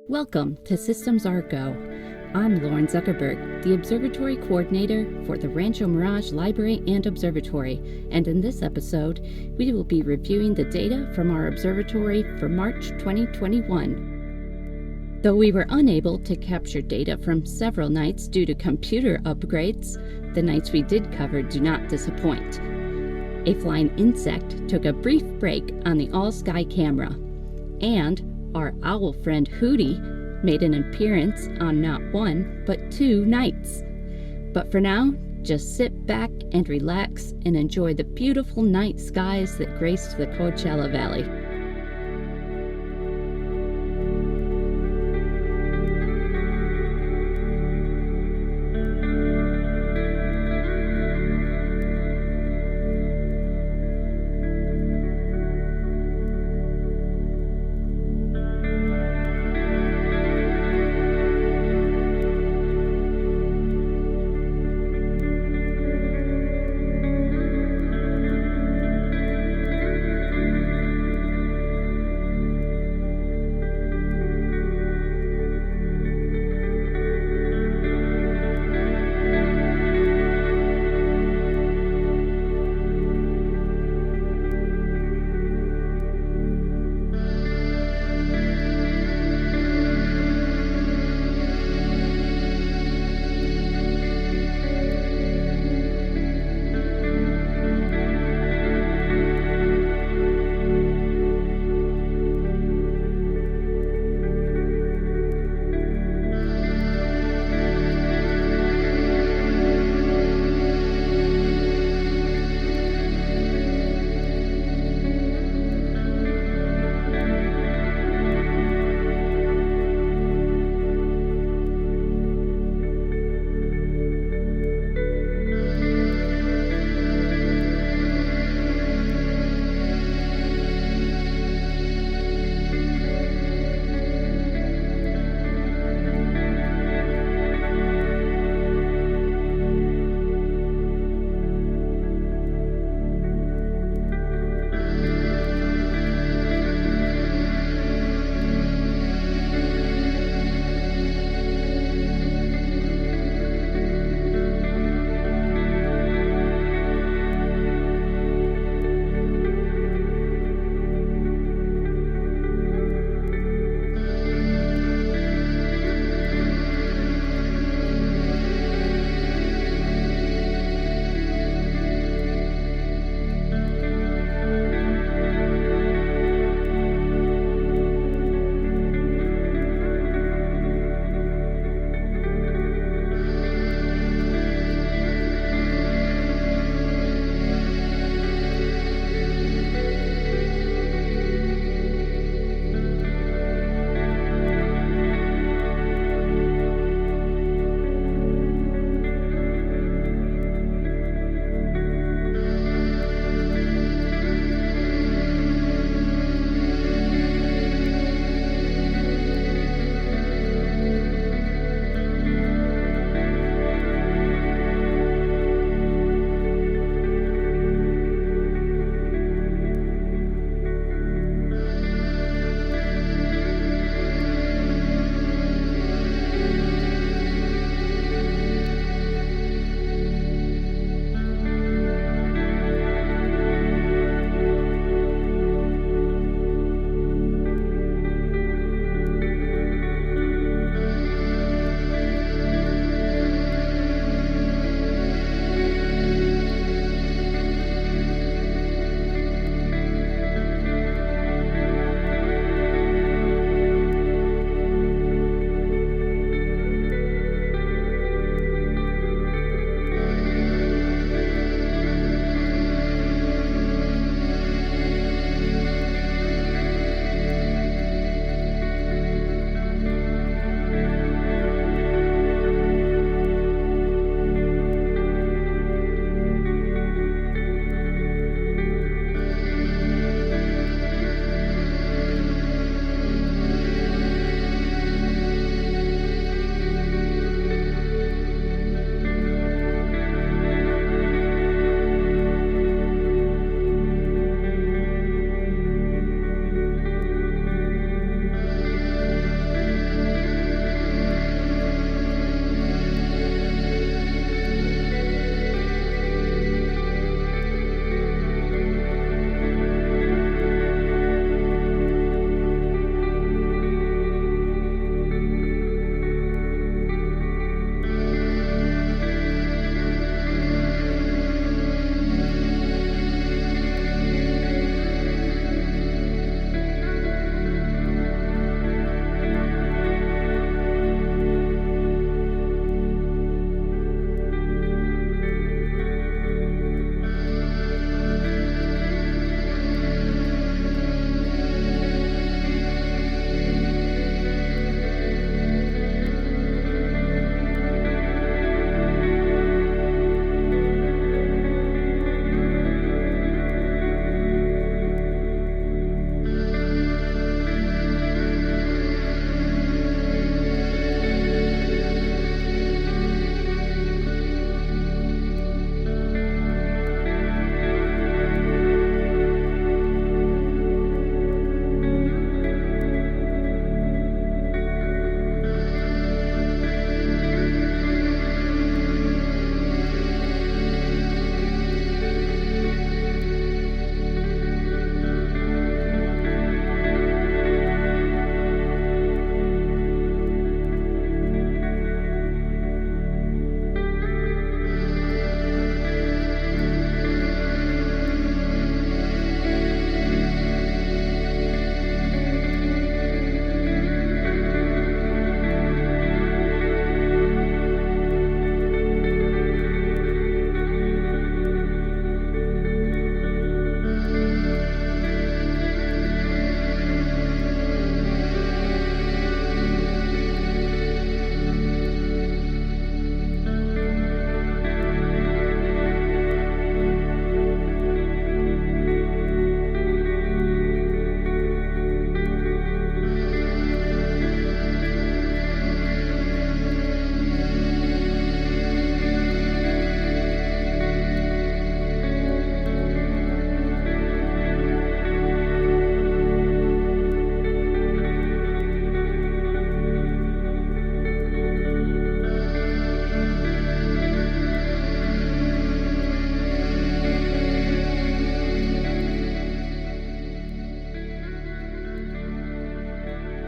Welcome to Systems Are Go. I'm Lauren Zuckerberg, the Observatory Coordinator for the Rancho Mirage Library and Observatory, and in this episode, we will be reviewing the data from our observatory for March 2021. Though we were unable to capture data from several nights due to computer upgrades, the nights we did cover do not disappoint. A flying insect took a brief break on the all-sky camera, and our owl friend Hootie made an appearance on not one, but two nights. But for now, just sit back and relax and enjoy the beautiful night skies that graced the Coachella Valley.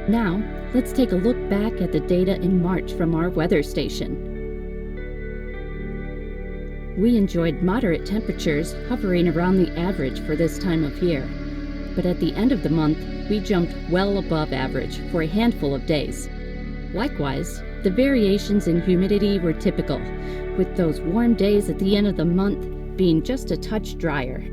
Now, let's take a look back at the data in March from our weather station. We enjoyed moderate temperatures hovering around the average for this time of year, but at the end of the month, we jumped well above average for a handful of days. Likewise, the variations in humidity were typical, with those warm days at the end of the month being just a touch drier.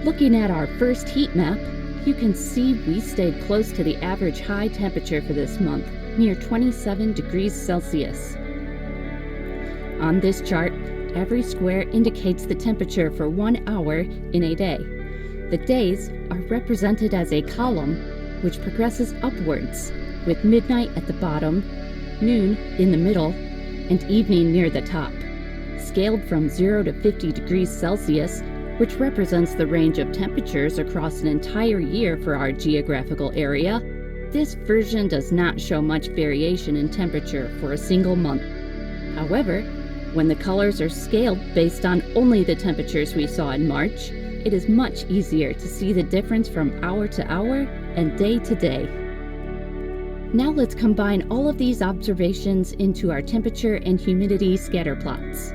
Looking at our first heat map, you can see we stayed close to the average high temperature for this month, near 27 degrees Celsius. On this chart, every square indicates the temperature for 1 hour in a day. The days are represented as a column, which progresses upwards, with midnight at the bottom, noon in the middle, and evening near the top. Scaled from 0 to 50 degrees Celsius, which represents the range of temperatures across an entire year for our geographical area, this version does not show much variation in temperature for a single month. However, when the colors are scaled based on only the temperatures we saw in March, it is much easier to see the difference from hour to hour and day to day. Now let's combine all of these observations into our temperature and humidity scatter plots.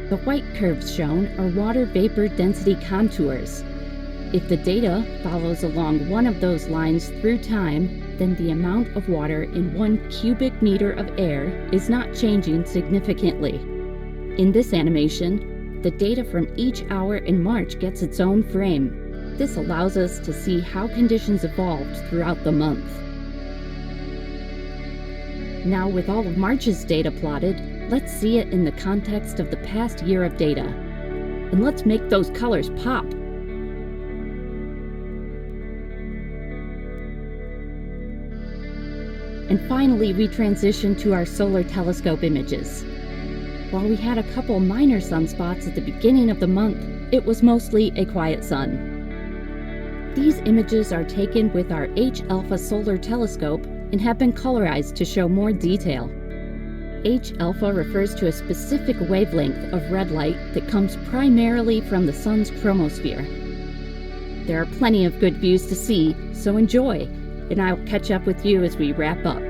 The white curves shown are water vapor density contours. If the data follows along one of those lines through time, then the amount of water in 1 cubic meter of air is not changing significantly. In this animation, the data from each hour in March gets its own frame. This allows us to see how conditions evolved throughout the month. Now, with all of March's data plotted, let's see it in the context of the past year of data. And let's make those colors pop. And finally, we transition to our solar telescope images. While we had a couple minor sunspots at the beginning of the month, it was mostly a quiet sun. These images are taken with our H-alpha solar telescope and have been colorized to show more detail. H-alpha refers to a specific wavelength of red light that comes primarily from the sun's chromosphere. There are plenty of good views to see, so enjoy, and I'll catch up with you as we wrap up.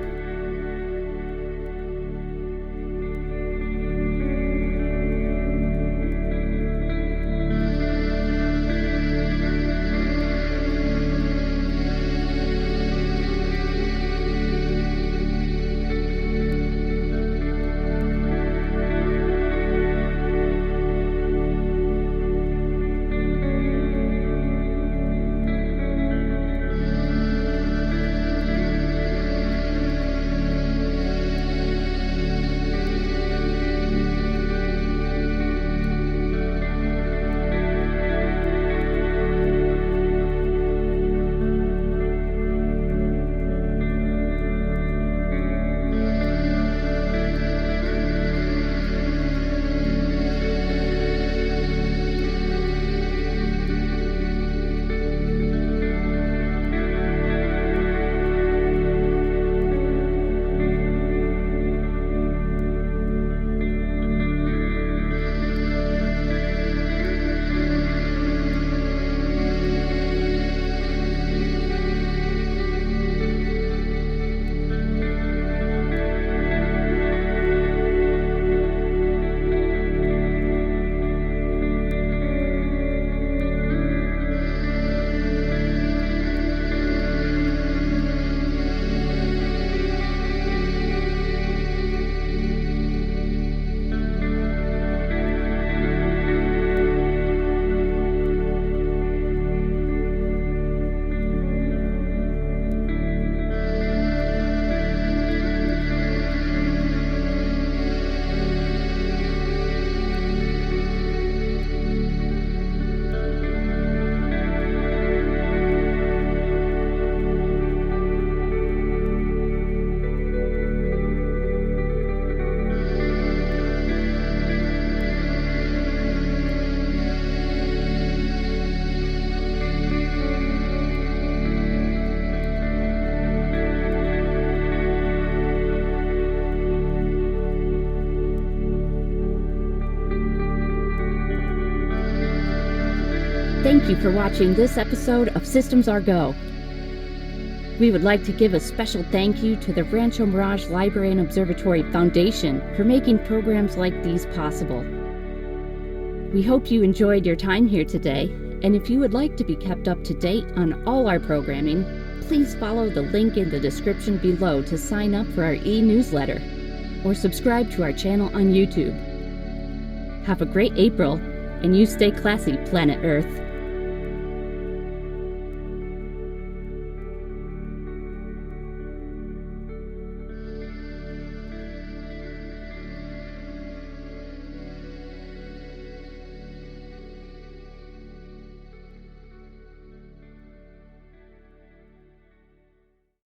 you for watching this episode of Systems Are Go. We would like to give a special thank you to the Rancho Mirage Library and Observatory Foundation for making programs like these possible. We hope you enjoyed your time here today, and if you would like to be kept up to date on all our programming, please follow the link in the description below to sign up for our e-newsletter or subscribe to our channel on YouTube. Have a great April, and you stay classy, planet Earth.